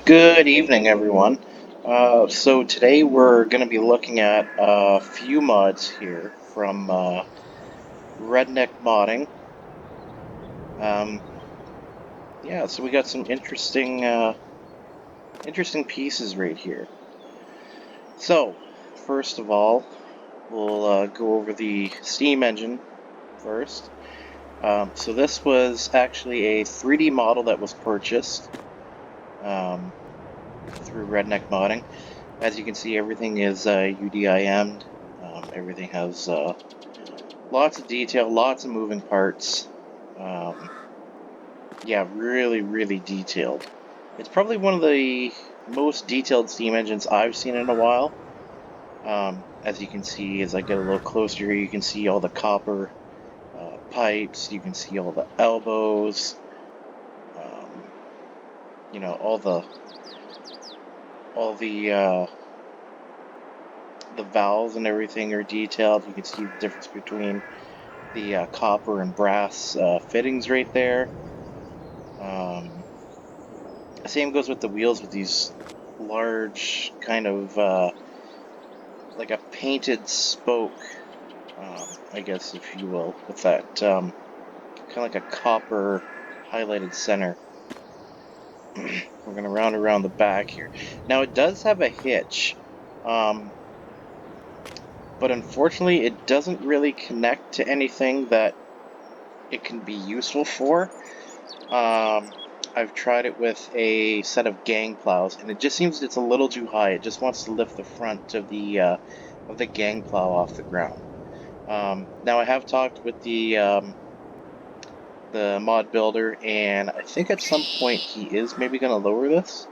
Good evening, everyone. So today we're going to be looking at a few mods here from Redneck Modding. Um, yeah, so we got some interesting pieces right here. So first of all, we'll go over the Steam engine first. So this was actually a 3D model that was purchased um, through Redneck Modding. As you can see, everything is UDIM'd. Everything has lots of detail, lots of moving parts. Um, yeah, really detailed. It's probably one of the most detailed steam engines I've seen in a while. As you can see, as I get a little closer here, you can see all the copper pipes. You can see all the elbows. Um, all the valves and everything are detailed. You can see the difference between the copper and brass fittings right there. Um, Same goes with the wheels with these large kind of like a painted spoke, I guess if you will, with that kind of like a copper highlighted center. We're going to round around the back here. Now it does have a hitch, um, but unfortunately it doesn't really connect to anything that it can be useful for. Um, I've tried it with a set of gang plows, and it just seems it's a little too high. It just wants to lift the front of the gang plow off the ground. Now I have talked with the mod builder, and I think at some point he is maybe going to lower this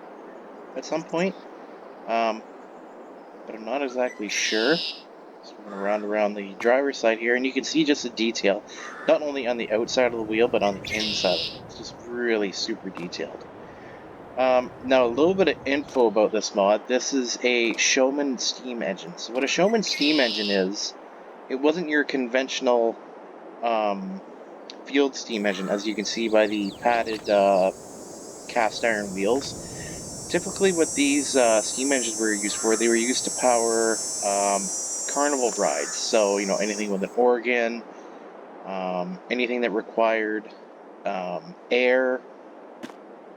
at some point, um, but I'm not exactly sure. So we're going to round around the driver's side here, and you can see just the detail, not only on the outside of the wheel, but on the inside. It's just really super detailed. Now, a little bit of info about this mod. This is a Showman steam engine. So what a Showman steam engine is, it wasn't your conventional um, field steam engine, as you can see by the padded cast iron wheels. Typically what these steam engines were used for, they were used to power carnival rides. So, anything with an organ, anything that required air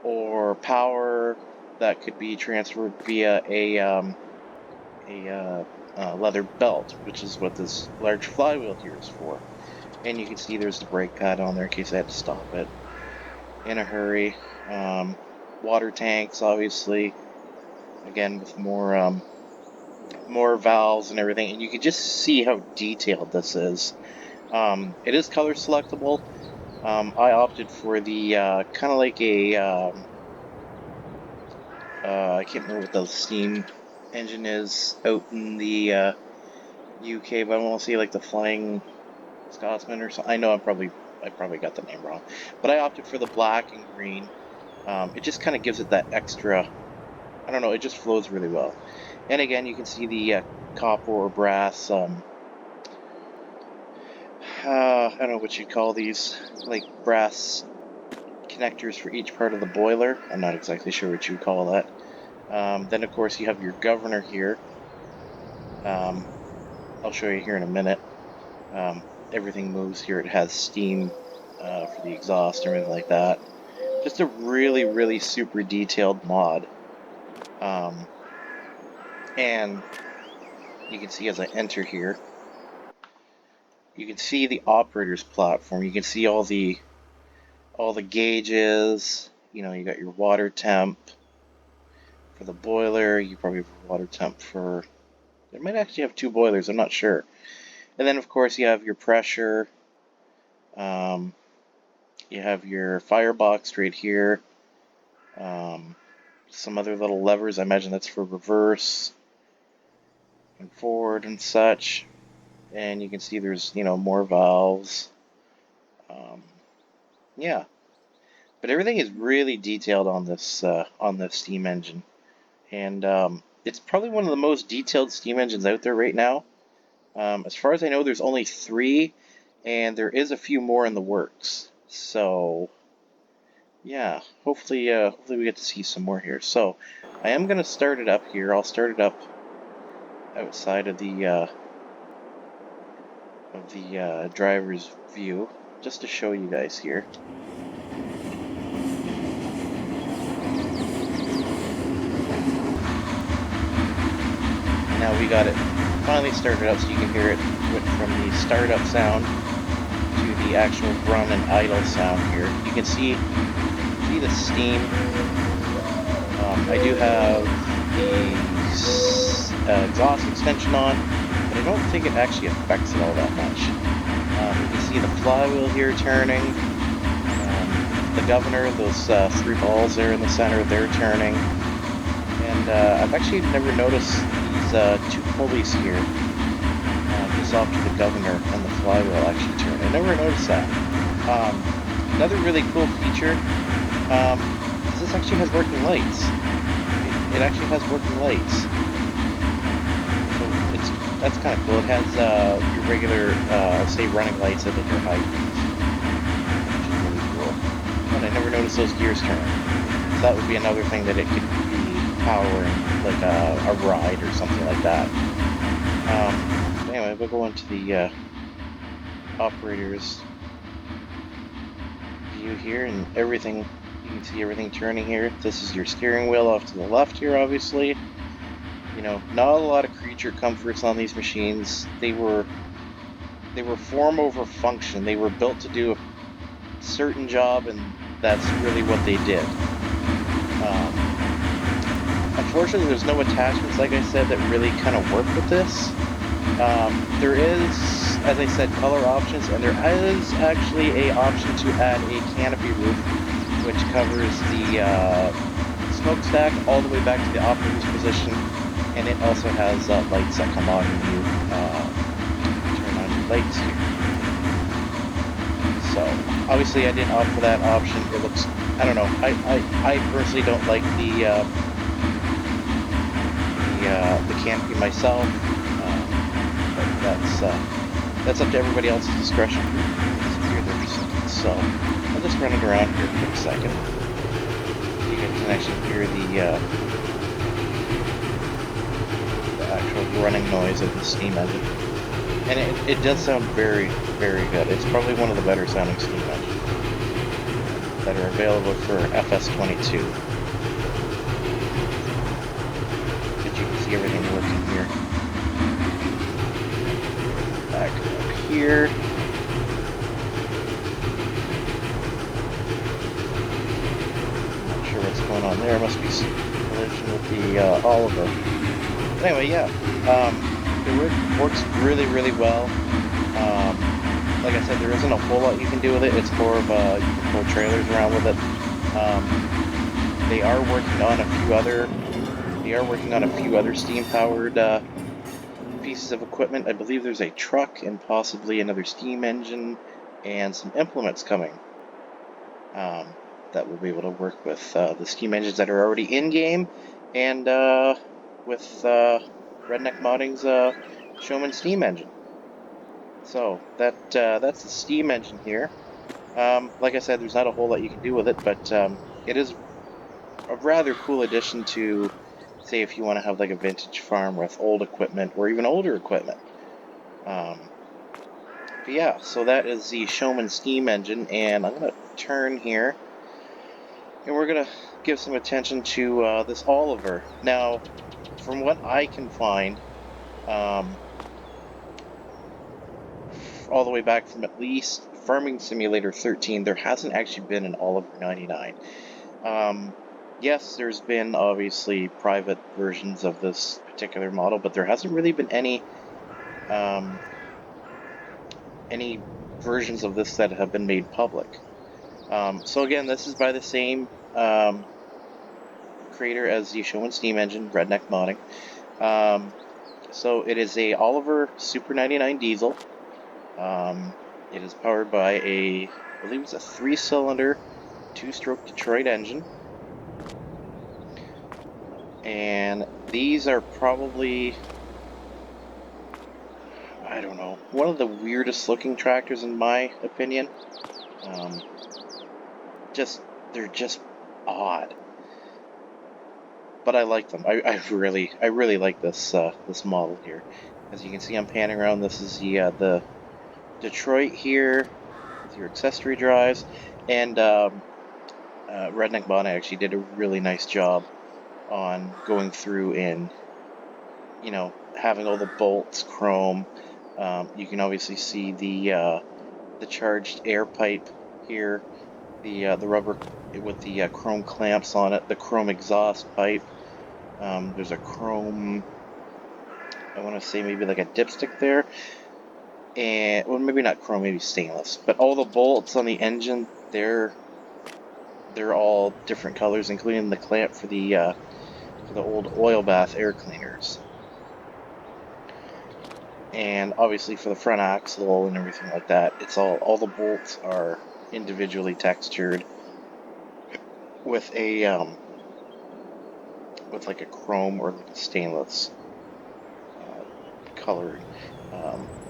or power that could be transferred via a leather belt, which is what this large flywheel here is for. And you can see there's the brake pad on there in case I had to stop it in a hurry. Water tanks, obviously, again with more valves and everything, and you can just see how detailed this is. It is color selectable. I opted for the kind of like a I can't remember what the steam engine is out in the UK, but I want to say like the Flying Scotsman or something. I probably got the name wrong, but I opted for the black and green. It just kind of gives it that extra. I don't know. It just flows really well. And again, you can see the copper or brass. I don't know what you'd call these, like brass connectors for each part of the boiler. I'm not exactly sure what you would call that. Then, of course, you have your governor here. Um, I'll show you here in a minute. Um, Everything moves here. It has steam for the exhaust and everything like that. Just a really super detailed mod. Um, and you can see as I enter here, you can see the operator's platform. You can see all the gauges. You got your water temp for the boiler. You probably have water temp for. It might actually have two boilers. I'm not sure. And then of course you have your pressure. Um, you have your firebox right here. Um, some other little levers. I imagine that's for reverse and forward and such. And you can see there's more valves. Um, yeah, but everything is really detailed on this steam engine, and it's probably one of the most detailed steam engines out there right now. As far as I know, there's only three, and there is a few more in the works. So yeah, hopefully we get to see some more here. So I am gonna start it up here. I'll start it up outside of the driver's view, just to show you guys here. Now we got it finally started up, so you can hear it went from the startup sound to the actual run and idle sound here. You can see the steam. I do have the exhaust extension on, but I don't think it actually affects it all that much. You can see the flywheel here turning. The governor, those three balls there in the center, they're turning. And I've actually never noticed these two pulleys here, just off to the governor and the flywheel actually turn. I never noticed that. Another really cool feature is this actually has working lights. It actually has working lights. So that's kind of cool. It has your regular, say, running lights at your height, which is really cool. But I never noticed those gears turn. So that would be another thing that it could be powering, like a ride or something like that. Anyway, we'll go into the operator's view here, and everything, you can see everything turning here. This is your steering wheel off to the left here, obviously. You know, not a lot of creature comforts on these machines. They were form over function. They were built to do a certain job, and that's really what they did. Unfortunately, there's no attachments, like I said, that really kind of work with this. There is, as I said, color options, and there is actually a option to add a canopy roof, which covers the smokestack all the way back to the operator's position, and it also has lights that come on when you turn on your lights here. So obviously, I didn't opt for that option. It looks, I don't know. I personally don't like the canopy myself. That's up to everybody else's discretion. So I'll just run it around here for a second. You guys can actually hear the actual running noise of the steam engine, and it does sound very, very good. It's probably one of the better sounding steam engines that are available for FS22. But you can see everything working here. Back up here. Not sure what's going on there. Must be some collision with the Oliver. But anyway, yeah, it works really, really well. Like I said, there isn't a whole lot you can do with it. It's more of you can pull trailers around with it. They are working on a few other steam-powered pieces of equipment. I believe there's a truck and possibly another steam engine and some implements coming that will be able to work with the steam engines that are already in game, and with Redneck Modding's Showman steam engine. So that's the steam engine here. Like I said, there's not a whole lot you can do with it, but it is a rather cool addition to, say, if you want to have like a vintage farm with old equipment or even older equipment. But yeah, so that is the Showman steam engine, and I'm going to turn here, and we're going to give some attention to this Oliver. Now, from what I can find, all the way back from at least Farming Simulator 13, there hasn't actually been an Oliver 99. Yes, there's been obviously private versions of this particular model, but there hasn't really been any versions of this that have been made public. So again, this is by the same creator as the Showman steam engine, Redneck Modding. So it is a Oliver Super 99 diesel. It is powered by I believe it's a 3-cylinder, 2-stroke Detroit engine. And these are probably, I don't know, one of the weirdest looking tractors in my opinion. Just they're just odd. But I like them. I really like this this model here. As you can see, I'm panning around. This is the Detroit here with your accessory drives, and Redneck Bonnet actually did a really nice job on going through and having all the bolts chrome. You can obviously see the charged air pipe here, the rubber with the chrome clamps on it, the chrome exhaust pipe. There's a chrome, I want to say maybe like a dipstick there, and well, maybe not chrome, maybe stainless. But all the bolts on the engine, they're all different colors, including the clamp for the old oil bath air cleaners. And obviously for the front axle and everything like that, it's all the bolts are individually textured with with like a chrome or like a stainless coloring.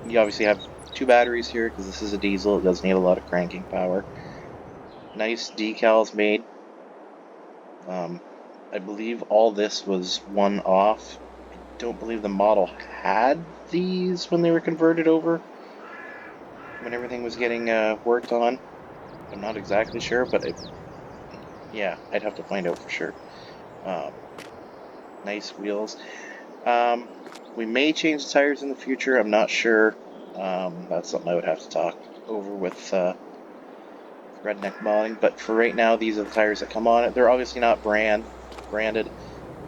You obviously have 2 batteries here because this is a diesel. It does need a lot of cranking power. Nice decals made. I believe all this was one off. I don't believe the model had these when they were converted over, when everything was getting worked on. I'm not exactly sure, but yeah, I'd have to find out for sure. Nice wheels. We may change the tires in the future. I'm not sure. That's something I would have to talk over with Redneck Modding. But for right now, these are the tires that come on it. They're obviously not branded,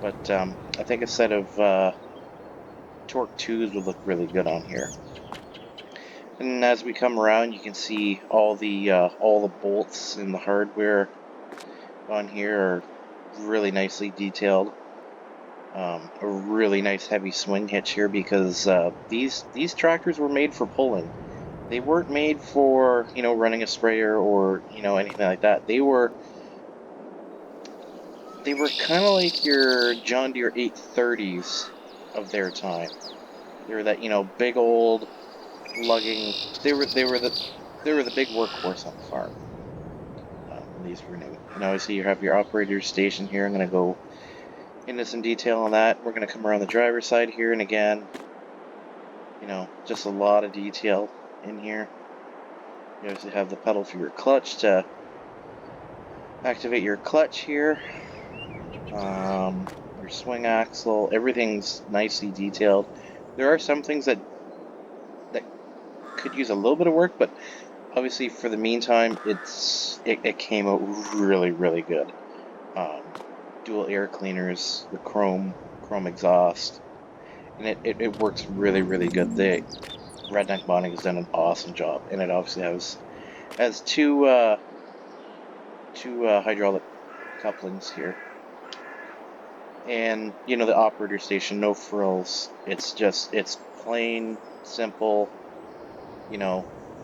but I think a set of Torque 2s would look really good on here. And as we come around, you can see all the bolts and the hardware on here are really nicely detailed. A really nice heavy swing hitch here because these tractors were made for pulling. They weren't made for running a sprayer or anything like that. They were kind of like your John Deere 830s of their time. They were that big old lugging. They were the big workhorse on the farm. These were new. And obviously you have your operator station here. I'm gonna go into some detail on that. We're gonna come around the driver's side here, and again, just a lot of detail in here. You obviously have the pedal for your clutch to activate your clutch here. Your swing axle, everything's nicely detailed. There are some things that could use a little bit of work, but obviously for the meantime, it came out really good. Dual air cleaners, the chrome exhaust, and it works really good. The Redneck Modding has done an awesome job, and it obviously has two hydraulic couplings here, and the operator station, no frills. It's plain simple.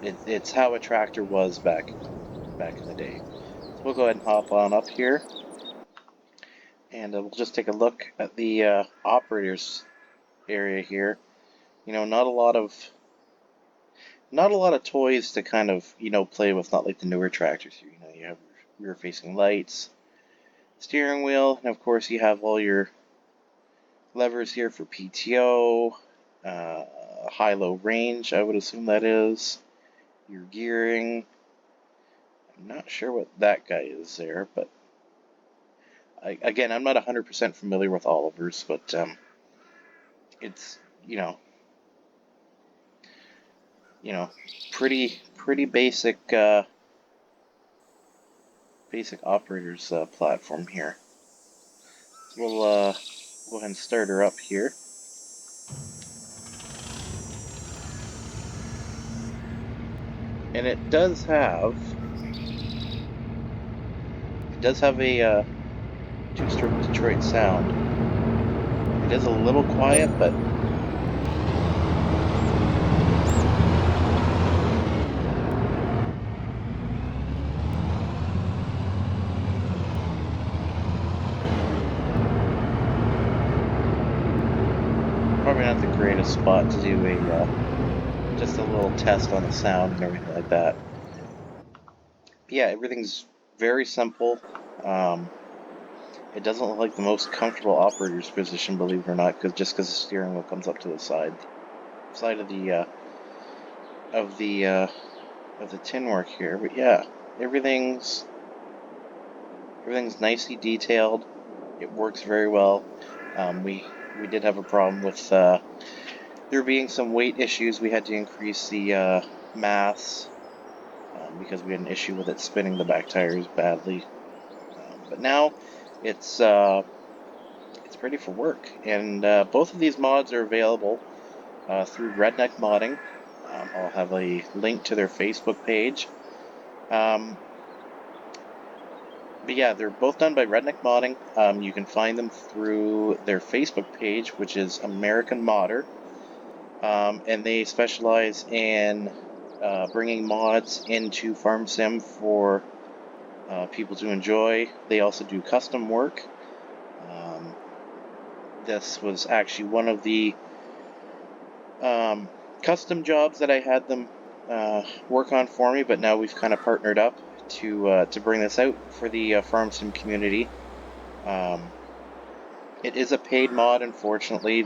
It's how a tractor was back in the day. So we'll go ahead and hop on up here, and we'll just take a look at the operators area here. Not a lot of toys to kind of play with, not like the newer tractors here. You have rear facing lights, steering wheel, and of course you have all your levers here for PTO, high-low range, I would assume that is, your gearing. I'm not sure what that guy is there, but again, I'm not 100% familiar with Oliver's, but it's pretty basic basic operators platform here. We'll go ahead and start her up here. And it does have a two-stroke Detroit sound. It is a little quiet, but probably not the greatest spot to do just a little test on the sound and everything like that. But yeah, everything's very simple. It doesn't look like the most comfortable operator's position, believe it or not, because the steering wheel comes up to the side of the tin work here. But yeah, everything's nicely detailed. It works very well. We did have a problem with there being some weight issues. We had to increase the mass because we had an issue with it spinning the back tires badly. But now it's ready for work, and both of these mods are available through Redneck Modding. I'll have a link to their Facebook page. But yeah, they're both done by Redneck Modding. You can find them through their Facebook page, which is American Modder. And they specialize in bringing mods into Farm Sim for people to enjoy. They also do custom work. This was actually one of the custom jobs that I had them work on for me, but now we've kind of partnered up to bring this out for the Farm Sim community. It is a paid mod, unfortunately.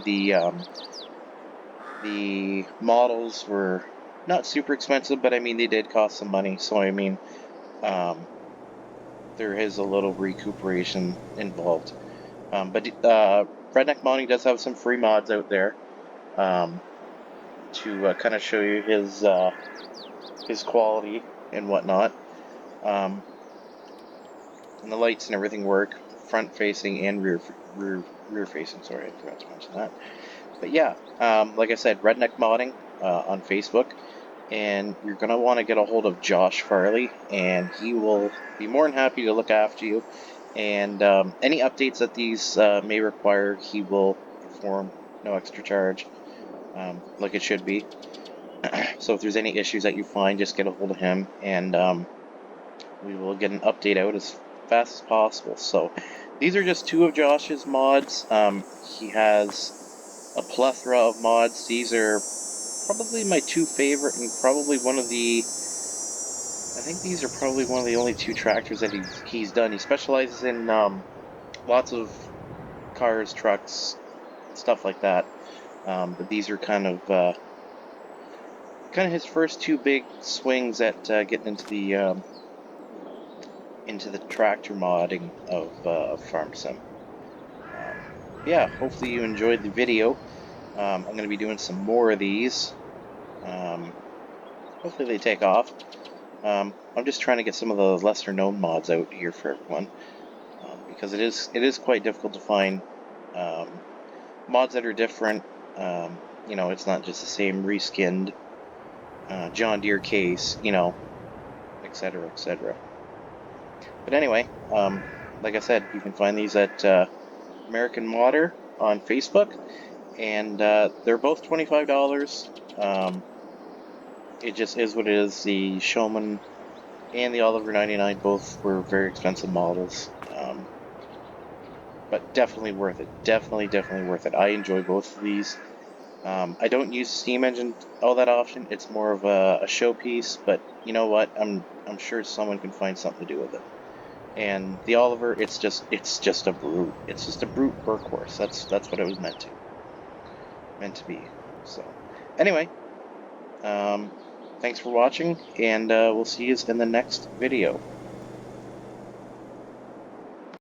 The models were not super expensive, but I mean they did cost some money. So I mean, there is a little recuperation involved. But Redneck Modding does have some free mods out there to kind of show you his quality and whatnot. And the lights and everything work, front facing and rear facing. Sorry, I forgot to mention that. But yeah, like I said, Redneck Modding on Facebook, and you're gonna want to get a hold of Josh Farley, and he will be more than happy to look after you. And any updates that these may require, he will perform, no extra charge, like it should be. So if there's any issues that you find, just get a hold of him, and we will get an update out as fast as possible. So these are just two of Josh's mods. He has a plethora of mods. These are probably my two favorite, and probably one of the... I think these are probably one of the only two tractors that he's done. He specializes in lots of cars, trucks, stuff like that. But these are kind of his first two big swings at getting into the tractor modding of Farm Sim. Yeah, hopefully you enjoyed the video. I'm going to be doing some more of these. Hopefully they take off. I'm just trying to get some of the lesser known mods out here for everyone, because it is quite difficult to find mods that are different. You know, it's not just the same reskinned John Deere case, you know, etc., etc. But anyway, like I said, you can find these at American Modder on Facebook, and they're both $25. It just is what it is. The Showman and the Oliver 99 both were very expensive models, but definitely worth it. Definitely worth it. I enjoy both of these. I don't use Steam Engine all that often. It's more of a showpiece, but you know what? I'm sure someone can find something to do with it. And the Oliver, it's just a brute. It's just a brute workhorse. That's what it was meant to be. So, anyway, thanks for watching, and we'll see you in the next video.